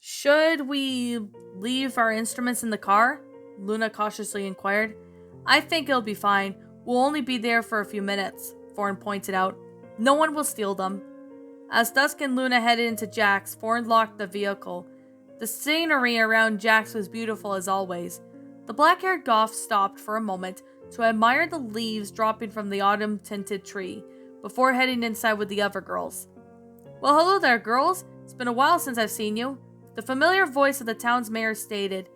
Should we leave our instruments in the car? Luna cautiously inquired. I think it'll be fine. We'll only be there for a few minutes, Thorn pointed out. No one will steal them. As Dusk and Luna headed into Jack's, Thorn locked the vehicle. The scenery around Jack's was beautiful as always. The black-haired goth stopped for a moment to admire the leaves dropping from the autumn-tinted tree, before heading inside with the other girls. Well, hello there, girls. It's been a while since I've seen you, the familiar voice of the town's mayor stated.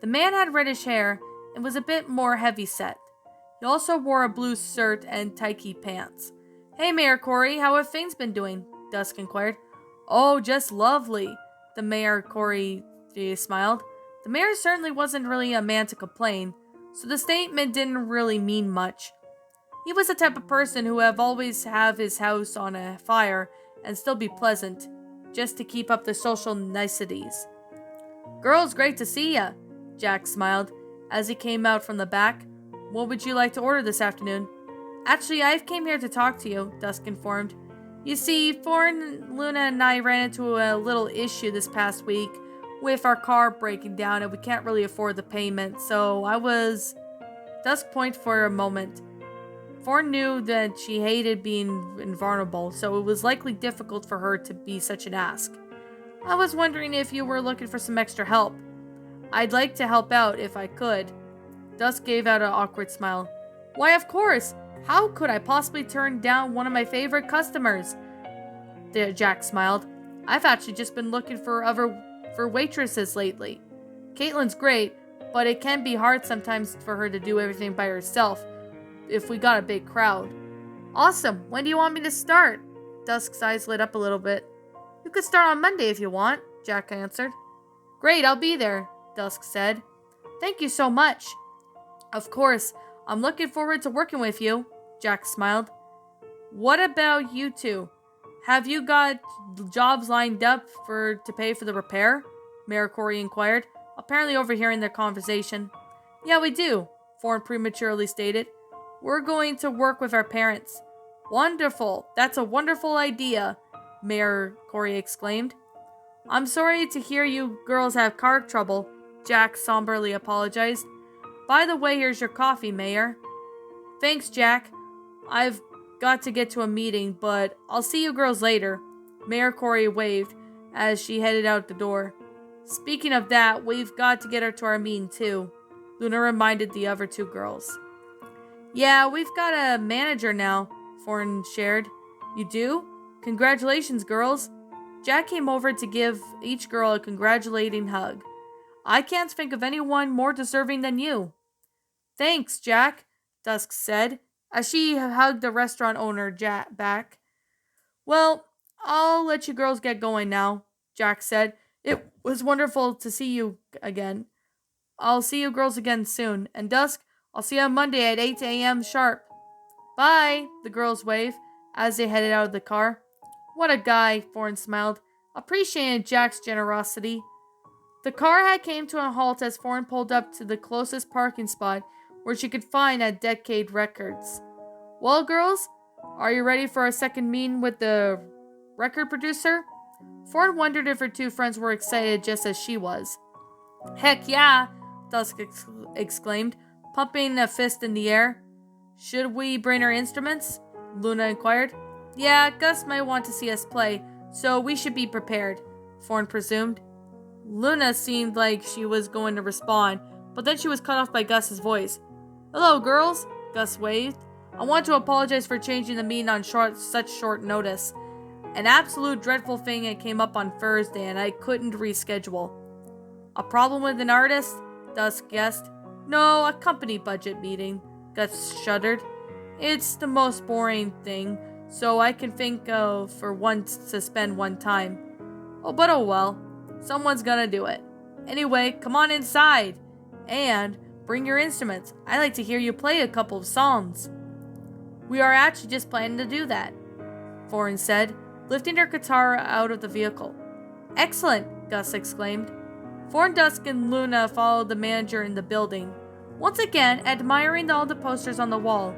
The man had reddish hair and was a bit more heavy-set. He also wore a blue shirt and tighty pants. Hey, Mayor Corey, how have things been doing? Dusk inquired. Oh, just lovely, the Mayor Corey smiled. The mayor certainly wasn't really a man to complain, so the statement didn't really mean much. He was the type of person who would always have his house on a fire and still be pleasant, just to keep up the social niceties. Girls, great to see ya, Jack smiled as he came out from the back. What would you like to order this afternoon? Actually, I came here to talk to you, Dusk informed. You see, Thorn, Luna, and I ran into a little issue this past week with our car breaking down and we can't really afford the payment, so I was... Dusk pointed for a moment. Thorn knew that she hated being invulnerable, so it was likely difficult for her to be such an ask. I was wondering if you were looking for some extra help. I'd like to help out if I could. Dusk gave out an awkward smile. Why, of course! How could I possibly turn down one of my favorite customers? Jack smiled. I've actually just been looking for waitresses lately. Caitlin's great, but it can be hard sometimes for her to do everything by herself if we got a big crowd. Awesome! When do you want me to start? Dusk's eyes lit up a little bit. You could start on Monday if you want, Jack answered. Great, I'll be there, Dusk said. Thank you so much. Of course, I'm looking forward to working with you, Jack smiled. What about you two? Have you got jobs lined up to pay for the repair? Mayor Corey inquired, apparently overhearing their conversation. Yeah, we do, Thorn prematurely stated. We're going to work with our parents. Wonderful. That's a wonderful idea, Mayor Corey exclaimed. I'm sorry to hear you girls have car trouble, Jack somberly apologized. By the way, here's your coffee, Mayor. Thanks, Jack. I've got to get to a meeting, but I'll see you girls later. Mayor Corey waved as she headed out the door. Speaking of that, we've got to get her to our meeting too, Luna reminded the other two girls. Yeah, we've got a manager now, Thorn shared. You do? Congratulations, girls. Jack came over to give each girl a congratulating hug. I can't think of anyone more deserving than you. Thanks, Jack, Dusk said, as she hugged the restaurant owner Jack back. Well, I'll let you girls get going now, Jack said. It was wonderful to see you again. I'll see you girls again soon, and Dusk, I'll see you on Monday at 8 a.m. sharp. Bye, the girls waved as they headed out of the car. What a guy, Thorn smiled, appreciating Jack's generosity. The car had came to a halt as Thorn pulled up to the closest parking spot where she could find a Decade Records. Well, girls, are you ready for a second meeting with the record producer? Thorn wondered if her two friends were excited just as she was. Heck yeah, Dusk exclaimed, pumping a fist in the air. Should we bring our instruments? Luna inquired. Yeah, Gus might want to see us play, so we should be prepared, Thorn presumed. Luna seemed like she was going to respond, but then she was cut off by Gus's voice. Hello, girls, Gus waved. I want to apologize for changing the meeting on such short notice. An absolute dreadful thing that came up on Thursday and I couldn't reschedule. A problem with an artist? Dusk guessed. No, a company budget meeting, Gus shuddered. It's the most boring thing, so I can think of for once to spend one time. Oh, but oh well. Someone's gonna do it. Anyway, come on inside. And bring your instruments. I'd like to hear you play a couple of songs. We are actually just planning to do that, Thorn said, lifting her guitar out of the vehicle. Excellent, Gus exclaimed. Thorn, Dusk, and Luna followed the manager in the building, once again admiring all the posters on the wall.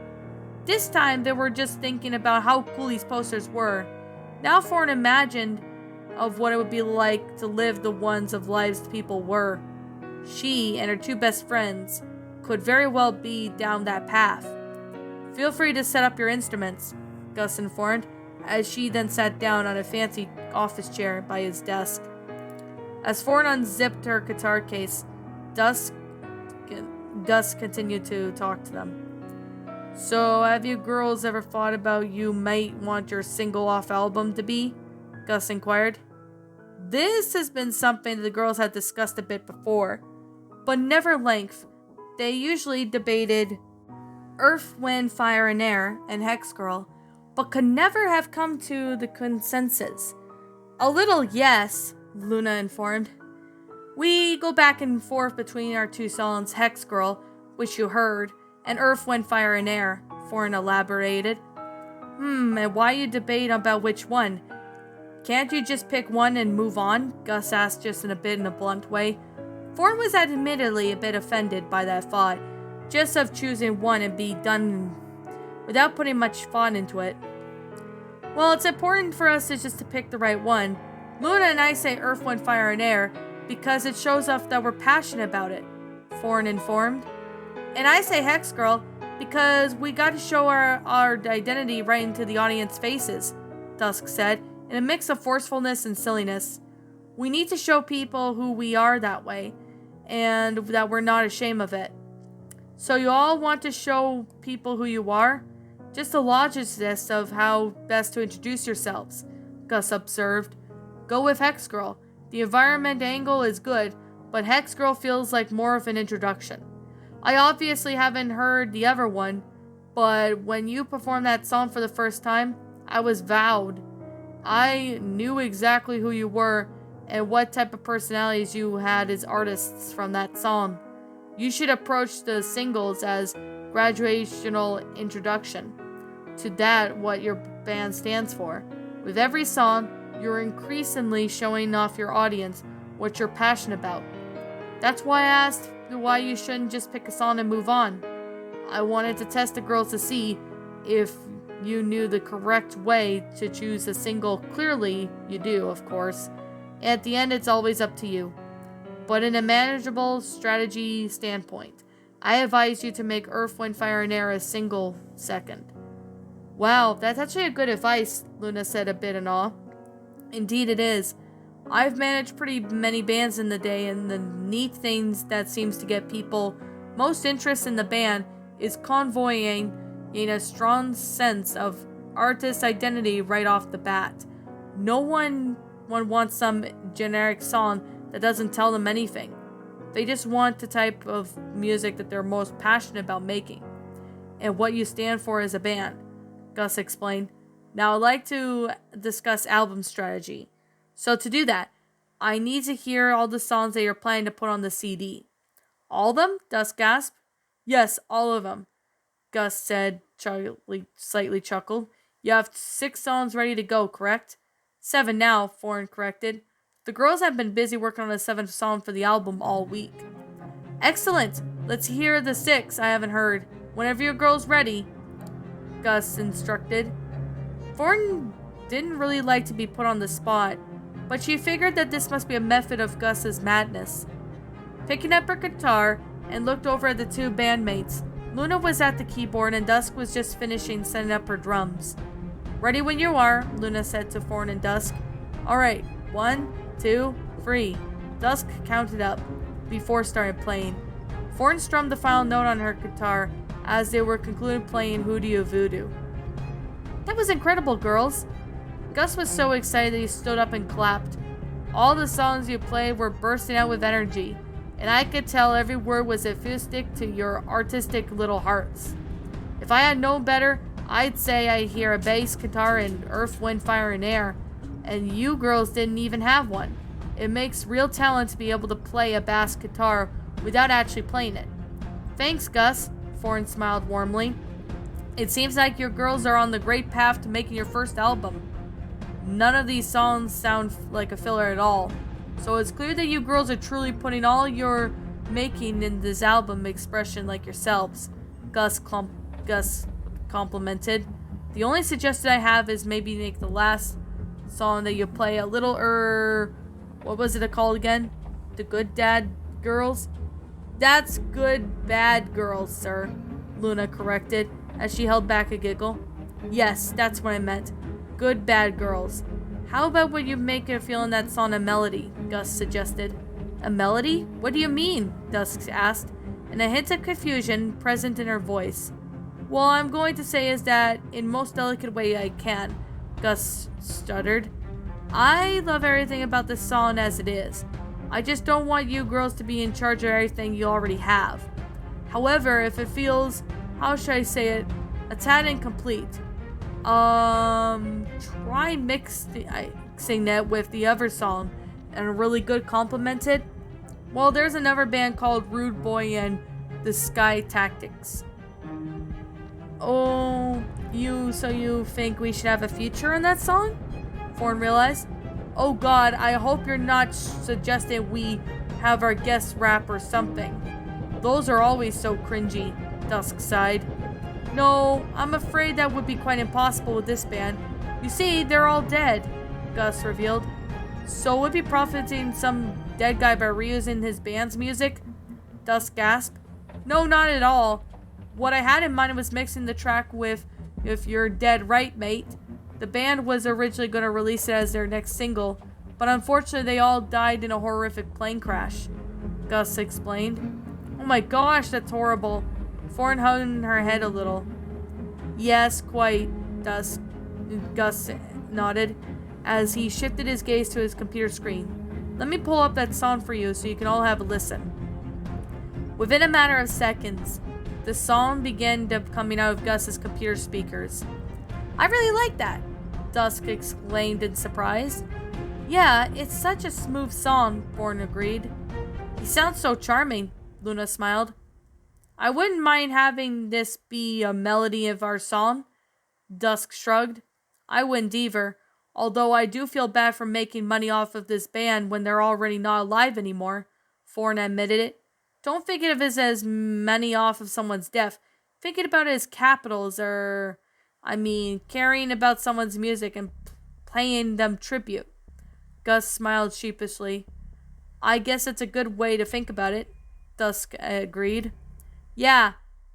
This time they were just thinking about how cool these posters were. Now Thorn imagined of what it would be like to live the ones of lives people were. She and her two best friends could very well be down that path. Feel free to set up your instruments, Gus informed, as she then sat down on a fancy office chair by his desk. As Thorn unzipped her guitar case, Gus continued to talk to them. So, have you girls ever thought about you might want your single-off album to be? Gus inquired. This has been something the girls had discussed a bit before, but never length. They usually debated Earth, Wind, Fire, and Air and Hex Girl, but could never have come to the consensus. A little yes, Luna informed. We go back and forth between our two songs, Hex Girl, which you heard, and Earth, Wind, Fire, and Air, Thorn elaborated. And why you debate about which one? Can't you just pick one and move on? Gus asked just in a blunt way. Thorn was admittedly a bit offended by that thought, just of choosing one and be done without putting much thought into it. Well, it's important for us just to pick the right one. Luna and I say Earth, Wind, Fire, and Air because it shows off that we're passionate about it, Thorn informed. And I say Hex Girl because we got to show our identity right into the audience faces, Dusk said, in a mix of forcefulness and silliness. We need to show people who we are that way, and that we're not ashamed of it. So you all want to show people who you are? Just a logist of how best to introduce yourselves, Gus observed. Go with Hex Girl. The environment angle is good, but Hex Girl feels like more of an introduction. I obviously haven't heard the other one, but when you performed that song for the first time, I was wowed. I knew exactly who you were and what type of personalities you had as artists from that song. You should approach the singles as graduational introduction to that what your band stands for. With every song, you're increasingly showing off your audience what you're passionate about. That's why I asked why you shouldn't just pick a song and move on. I wanted to test the girls to see if you knew the correct way to choose a single. Clearly, you do, of course. At the end, it's always up to you. But in a manageable strategy standpoint, I advise you to make Earth, Wind, Fire, and Air a single second. Wow, that's actually a good advice, Luna said a bit in awe. Indeed it is. I've managed pretty many bands in the day, and the neat things that seems to get people most interest in the band is convoying in a strong sense of artist identity right off the bat. No one wants some generic song that doesn't tell them anything. They just want the type of music that they're most passionate about making, and what you stand for as a band, Gus explained. Now I'd like to discuss album strategy. So to do that, I need to hear all the songs that you're planning to put on the CD. All of them? Dusk gasped. Yes, all of them, Gus said, slightly chuckled. You have 6 songs ready to go, correct? 7 now, Thorn corrected. The girls have been busy working on the 7th song for the album all week. Excellent! Let's hear the 6 I haven't heard. Whenever your girl's ready, Gus instructed. Thorn didn't really like to be put on the spot, but she figured that this must be a method of Gus's madness. Picking up her guitar and looked over at the two bandmates, Luna was at the keyboard and Dusk was just finishing setting up her drums. Ready when you are, Luna said to Thorn and Dusk. Alright, 1, 2, 3. Dusk counted up before starting playing. Thorn strummed the final note on her guitar as they were concluding playing Hoodoo Voodoo. That was incredible, girls. Gus was so excited that he stood up and clapped. All the songs you played were bursting out with energy, and I could tell every word was acoustic to your artistic little hearts. If I had known better, I'd say I hear a bass guitar in Earth, Wind, Fire, and Air, and you girls didn't even have one. It makes real talent to be able to play a bass guitar without actually playing it. Thanks, Gus, Thorn smiled warmly. It seems like your girls are on the great path to making your first album. None of these songs sound like a filler at all. So it's clear that you girls are truly putting all your making in this album expression like yourselves, Gus complimented. The only suggestion I have is maybe make the last song that you play a little, what was it called again? The Good Dad Girls? That's Good Bad Girls, sir, Luna corrected, as she held back a giggle. Yes, that's what I meant. Good Bad Girls. How about when you make her feel in that song a melody, Gus suggested. A melody? What do you mean? Dusk asked, and a hint of confusion present in her voice. Well, I'm going to say is that in most delicate way I can, Gus stuttered. I love everything about this song as it is. I just don't want you girls to be in charge of everything you already have. However, if it feels, how should I say it, a tad incomplete, try mixing that with the other song and a really good complimented. Well, there's another band called Rude Boy and the Sky Tactics. Oh, so you think we should have a feature in that song? Fawn realized. Oh god, I hope you're not suggesting we have our guest rap or something. Those are always so cringy, Dusk sighed. No, I'm afraid that would be quite impossible with this band. You see, they're all dead, Gus revealed. So would be profiting some dead guy by reusing his band's music? Dusk gasped. No, not at all. What I had in mind was mixing the track with If You're Dead Right, Mate. The band was originally going to release it as their next single, but unfortunately they all died in a horrific plane crash, Gus explained. Oh my gosh, that's horrible. Fawn hung her head a little. Yes, quite, Gus nodded, as he shifted his gaze to his computer screen. Let me pull up that song for you so you can all have a listen. Within a matter of seconds, the song began coming out of Gus's computer speakers. I really like that, Dusk exclaimed in surprise. Yeah, it's such a smooth song, Fawn agreed. He sounds so charming, Luna smiled. I wouldn't mind having this be a melody of our song, Dusk shrugged. I wouldn't either, although I do feel bad for making money off of this band when they're already not alive anymore, Fawn admitted it. Don't think of it as money off of someone's death. Think about it as capitals, caring about someone's music and paying them tribute. Gus smiled sheepishly. I guess it's a good way to think about it, Dusk agreed. Yeah,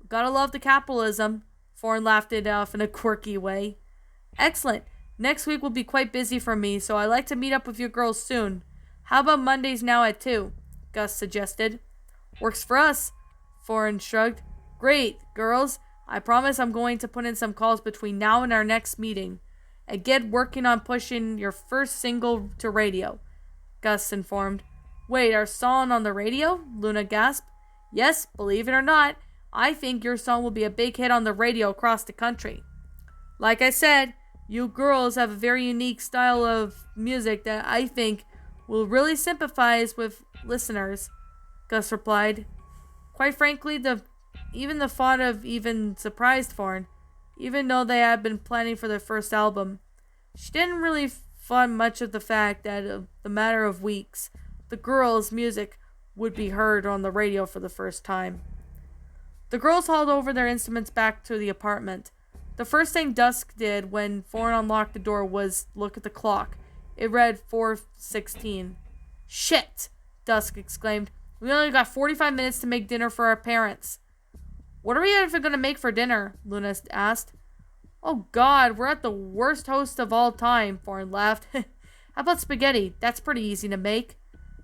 gotta love the capitalism, Fawn laughed it off in a quirky way. Excellent. Next week will be quite busy for me, so I'd like to meet up with you girls soon. How about Mondays now at 2? Gus suggested. Works for us, Fawn shrugged. Great, girls. I promise I'm going to put in some calls between now and our next meeting, and get working on pushing your first single to radio, Gus informed. Wait, our song on the radio? Luna gasped. Yes, believe it or not, I think your song will be a big hit on the radio across the country. Like I said, you girls have a very unique style of music that I think will really sympathize with listeners, Gus replied. Quite frankly, even the thought of even surprised Fawn, even though they had been planning for their first album. She didn't really thought much of the fact that in the matter of weeks, the girls' music would be heard on the radio for the first time. The girls hauled over their instruments back to the apartment. The first thing Dusk did when Fawn unlocked the door was look at the clock. It read 4:16. Shit! Dusk exclaimed. We only got 45 minutes to make dinner for our parents. What are we even going to make for dinner? Luna asked. Oh god, we're at the worst host of all time, Fawn laughed. How about spaghetti? That's pretty easy to make.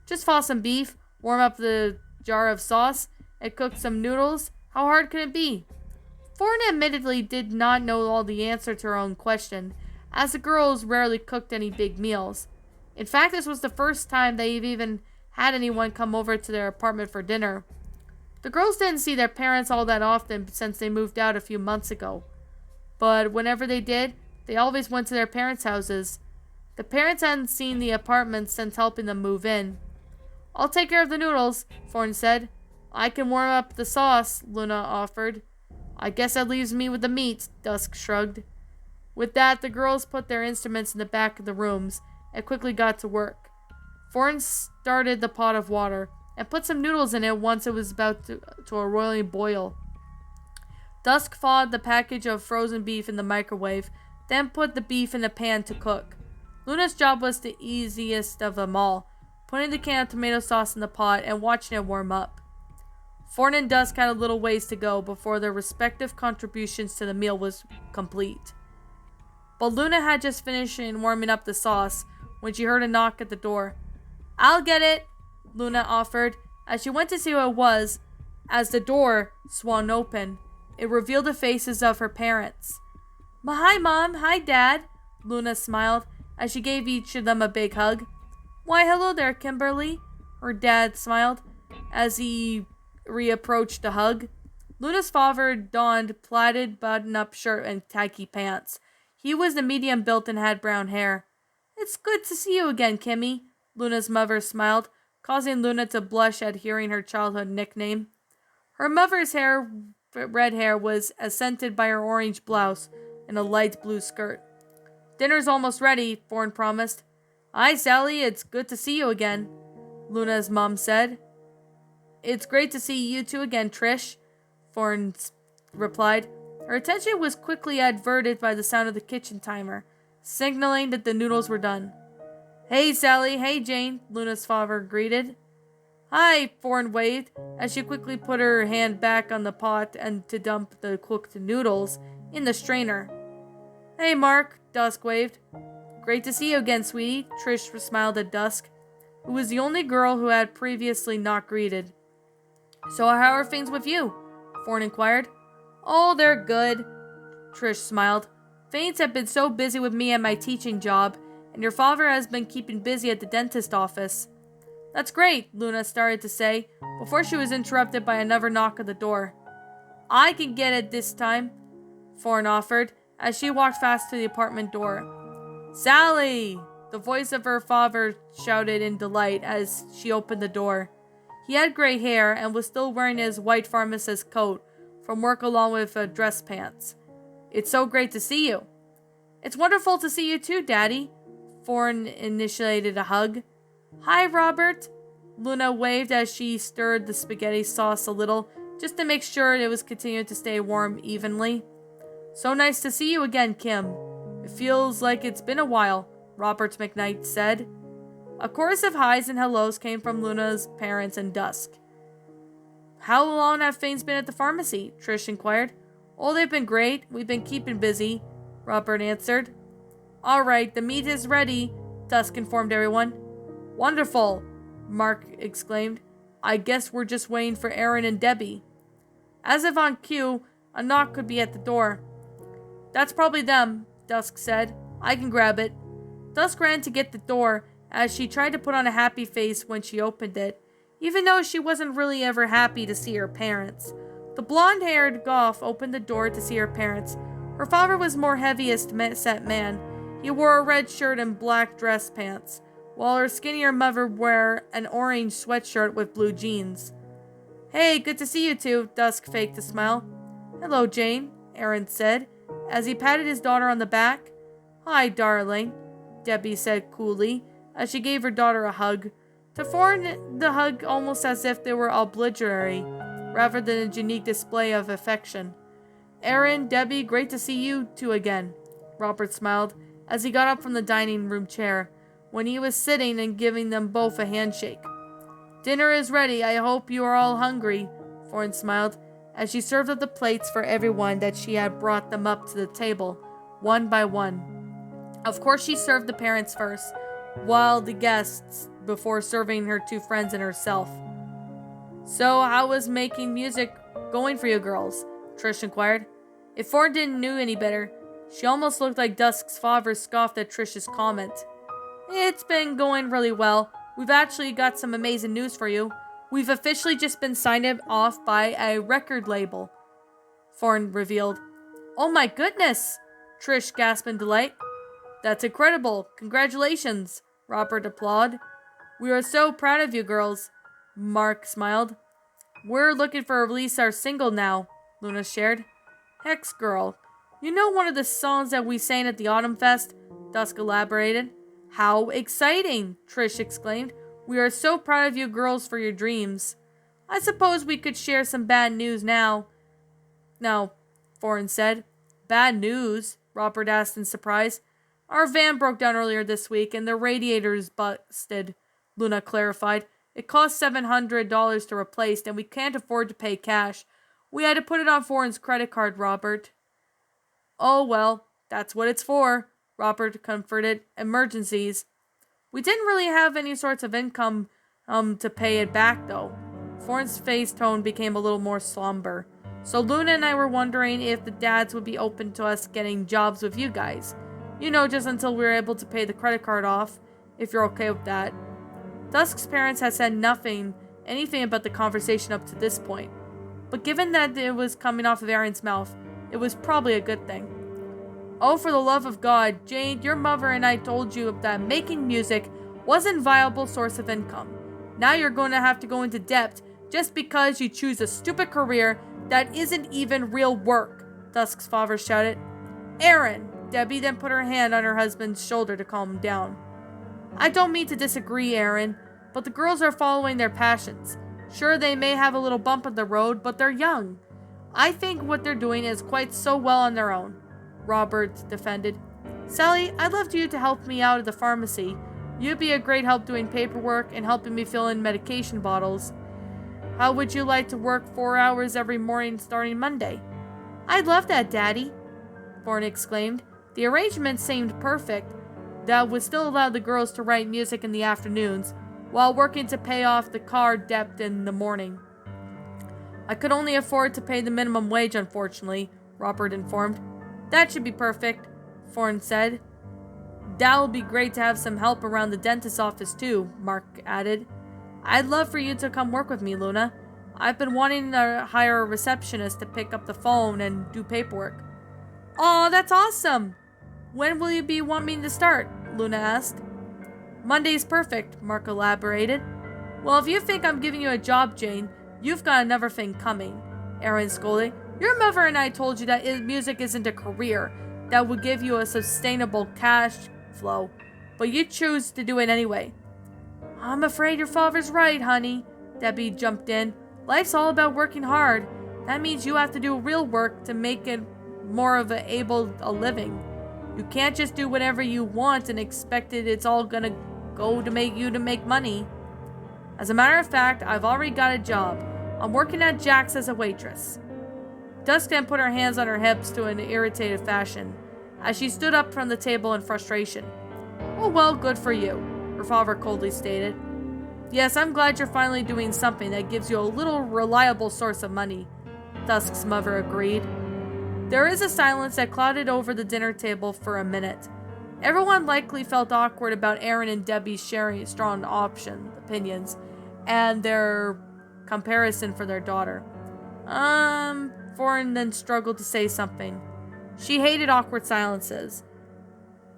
Just thaw some beef, warm up the jar of sauce, and cook some noodles. How hard can it be? Fawn admittedly did not know all the answer to her own question, as the girls rarely cooked any big meals. In fact, this was the first time they've even had anyone come over to their apartment for dinner. The girls didn't see their parents all that often since they moved out a few months ago. But whenever they did, they always went to their parents' houses. The parents hadn't seen the apartment since helping them move in. I'll take care of the noodles, Fawn said. I can warm up the sauce, Luna offered. I guess that leaves me with the meat, Dusk shrugged. With that, the girls put their instruments in the back of the rooms and quickly got to work. Thorn started the pot of water and put some noodles in it once it was about to a roiling boil. Dusk thawed the package of frozen beef in the microwave, then put the beef in a pan to cook. Luna's job was the easiest of them all, putting the can of tomato sauce in the pot and watching it warm up. Thorn and Dusk had a little ways to go before their respective contributions to the meal was complete. But Luna had just finished warming up the sauce when she heard a knock at the door. "I'll get it," Luna offered, as she went to see who it was. As the door swung open, it revealed the faces of her parents. "Hi, Mom. Hi, Dad," Luna smiled as she gave each of them a big hug. "Why, hello there, Kimberly," her dad smiled as he reapproached the hug. Luna's father donned plaided button-up shirt and khaki pants. He was the medium built and had brown hair. "It's good to see you again, Kimmy," Luna's mother smiled, causing Luna to blush at hearing her childhood nickname. Her mother's red hair was accented by her orange blouse and a light blue skirt. "Dinner's almost ready," Thorn promised. "Hi, Sally, it's good to see you again," Luna's mom said. "It's great to see you two again, Trish," Thorn replied. Her attention was quickly diverted by the sound of the kitchen timer, signaling that the noodles were done. "Hey, Sally. Hey, Jane," Luna's father greeted. "Hi," Thorn waved, as she quickly put her hand back on the pot and to dump the cooked noodles in the strainer. "Hey, Mark," Dusk waved. "Great to see you again, sweetie," Trish smiled at Dusk, who was the only girl who had previously not greeted. "So how are things with you?" Thorn inquired. "Oh, they're good," Trish smiled. "Fanes have been so busy with me and my teaching job, and your father has been keeping busy at the dentist office." "That's great," Luna started to say, before she was interrupted by another knock at the door. "I can get it this time," Thorn offered, as she walked fast to the apartment door. "Sally!" The voice of her father shouted in delight as she opened the door. He had gray hair and was still wearing his white pharmacist coat from work along with dress pants. "It's so great to see you." "It's wonderful to see you too, Daddy." Thorn initiated a hug. "Hi, Robert." Luna waved as she stirred the spaghetti sauce a little, just to make sure it was continuing to stay warm evenly. "So nice to see you again, Kim. It feels like it's been a while," Robert McKnight said. A chorus of highs and hellos came from Luna's parents and Dusk. "How long have things been at the pharmacy?" Trish inquired. "Oh, they've been great. We've been keeping busy," Robert answered. "All right, the meat is ready," Dusk informed everyone. "Wonderful," Mark exclaimed. "I guess we're just waiting for Aaron and Debbie." As if on cue, a knock could be at the door. "That's probably them," Dusk said. "I can grab it." Dusk ran to get the door as she tried to put on a happy face when she opened it, even though she wasn't really ever happy to see her parents. The blonde-haired Goth opened the door to see her parents. Her father was more heaviest-set man. He wore a red shirt and black dress pants, while her skinnier mother wore an orange sweatshirt with blue jeans. "Hey, good to see you two," Dusk faked a smile. "Hello, Jane," Aaron said, as he patted his daughter on the back. "Hi, darling," Debbie said coolly, as she gave her daughter a hug. To Thorn, the hug almost as if they were obligatory, rather than a unique display of affection. "Aaron, Debbie, great to see you two again," Robert smiled, as he got up from the dining room chair, when he was sitting and giving them both a handshake. "Dinner is ready. I hope you are all hungry," Thorn smiled, as she served up the plates for everyone that she had brought them up to the table, one by one. Of course, she served the parents first, while the guests, before serving her two friends and herself. "So, how was making music going for you girls?" Trish inquired. If Thorn didn't know any better, she almost looked like Dusk's father scoffed at Trish's comment. "It's been going really well. We've actually got some amazing news for you. We've officially just been signed off by a record label," Thorn revealed. "Oh my goodness!" Trish gasped in delight. "That's incredible. Congratulations," Robert applauded. "We are so proud of you girls," Mark smiled. "We're looking for a release our single now," Luna shared. "Hexed Girl. You know one of the songs that we sang at the Autumn Fest?" Dusk elaborated. "How exciting!" Trish exclaimed. We are so proud of you girls for your dreams. I suppose we could share some bad news now. No, Foreign said. Bad news? Robert asked in surprise. Our van broke down earlier this week and the radiator's busted, Luna clarified. It cost $700 to replace and we can't afford to pay cash. We had to put it on Foreign's credit card, Robert. Oh well, that's what it's for, Robert comforted. Emergencies. We didn't really have any sorts of income to pay it back though. Foreign's face tone became a little more somber. So Luna and I were wondering if the dads would be open to us getting jobs with you guys. You know, just until we were able to pay the credit card off, if you're okay with that. Dusk's parents had said anything about the conversation up to this point. But given that it was coming off of Aaron's mouth, it was probably a good thing. Oh, for the love of God, Jane, your mother and I told you that making music wasn't a viable source of income. Now you're going to have to go into debt just because you choose a stupid career that isn't even real work, Dusk's father shouted. Aaron! Debbie then put her hand on her husband's shoulder to calm him down. I don't mean to disagree, Aaron, but the girls are following their passions. Sure, they may have a little bump in the road, but they're young. I think what they're doing is quite so well on their own, Robert defended. Sally, I'd love you to help me out at the pharmacy. You'd be a great help doing paperwork and helping me fill in medication bottles. How would you like to work 4 hours every morning starting Monday? I'd love that, Daddy, Bourne exclaimed. The arrangement seemed perfect. That would still allow the girls to write music in the afternoons, while working to pay off the car debt in the morning. I could only afford to pay the minimum wage, unfortunately, Robert informed. That should be perfect, Bourne said. That'll be great to have some help around the dentist's office too, Mark added. I'd love for you to come work with me, Luna. I've been wanting to hire a receptionist to pick up the phone and do paperwork. Aw, that's awesome! When will you want me to start? Luna asked. Monday's perfect, Mark elaborated. Well, if you think I'm giving you a job, Jane, you've got another thing coming, Aaron scolded. Your mother and I told you that music isn't a career that would give you a sustainable cash flow, but you choose to do it anyway. I'm afraid your father's right, honey, Debbie jumped in. Life's all about working hard. That means you have to do real work to make it more of a living. You can't just do whatever you want and expect it's all gonna go to make money. As a matter of fact, I've already got a job. I'm working at Jack's as a waitress. Dusk then put her hands on her hips to an irritated fashion, as she stood up from the table in frustration. Oh well, good for you, her father coldly stated. Yes, I'm glad you're finally doing something that gives you a little reliable source of money, Dusk's mother agreed. There is a silence that clouded over the dinner table for a minute. Everyone likely felt awkward about Aaron and Debbie's sharing strong opinions, and their comparison for their daughter. Foreign then struggled to say something. She hated awkward silences.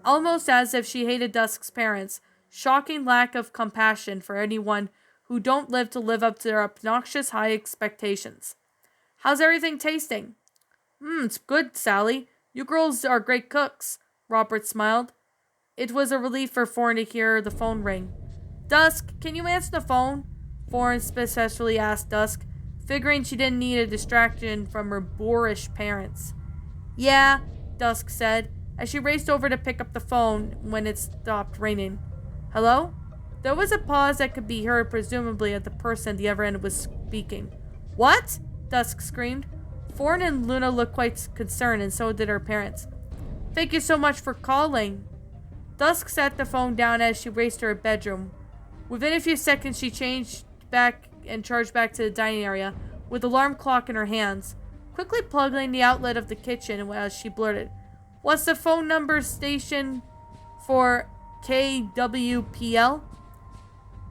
Almost as if she hated Dusk's parents' shocking lack of compassion for anyone who don't live to live up to their obnoxious high expectations. How's everything tasting? It's good, Sally. You girls are great cooks, Robert smiled. It was a relief for Foreign to hear the phone ring. Dusk, can you answer the phone? Foreign specially asked Dusk, figuring she didn't need a distraction from her boorish parents. Yeah, Dusk said, as she raced over to pick up the phone when it stopped ringing. Hello? There was a pause that could be heard, presumably at the person at the other end was speaking. What? Dusk screamed. Foreign and Luna looked quite concerned, and so did her parents. Thank you so much for calling. Dusk set the phone down as she raced to her bedroom. Within a few seconds, she changed back and charged back to the dining area with the alarm clock in her hands, quickly plugging the outlet of the kitchen as she blurted, What's the phone number station for KWPL?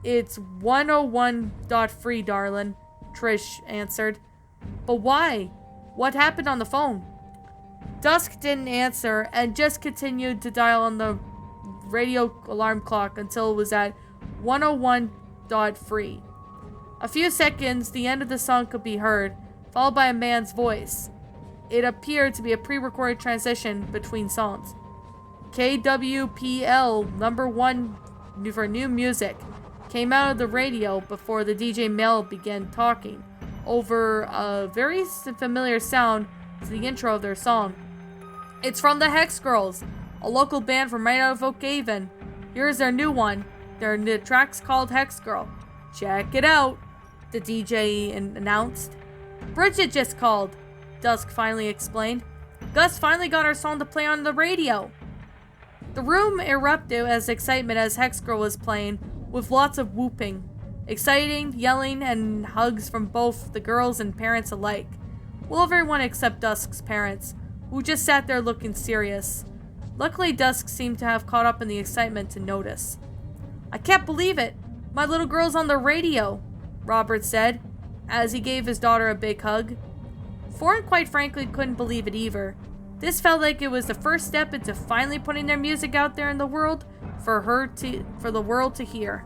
It's 101.3, darling, Trish answered. But why? What happened on the phone? Dusk didn't answer and just continued to dial on the radio alarm clock until it was at 101.3. A few seconds, the end of the song could be heard, followed by a man's voice. It appeared to be a pre-recorded transition between songs. KWPL number 1 for new music. came out of the radio before the DJ Mel began talking over a very familiar sound to the intro of their song. It's from the Hex Girls, a local band from right out of Oakhaven. Here's their new one. The track's called Hex Girl. Check it out, the DJ announced. Bridget just called, Dusk finally explained. Gus finally got our song to play on the radio. The room erupted as excitement as Hex Girl was playing, with lots of whooping, exciting, yelling, and hugs from both the girls and parents alike. Well, everyone except Dusk's parents, who just sat there looking serious. Luckily, Dusk seemed to have caught up in the excitement to notice. I can't believe it! My little girl's on the radio, Robert said, as he gave his daughter a big hug. Fawn quite frankly couldn't believe it either. This felt like it was the first step into finally putting their music out there in the world for the world to hear.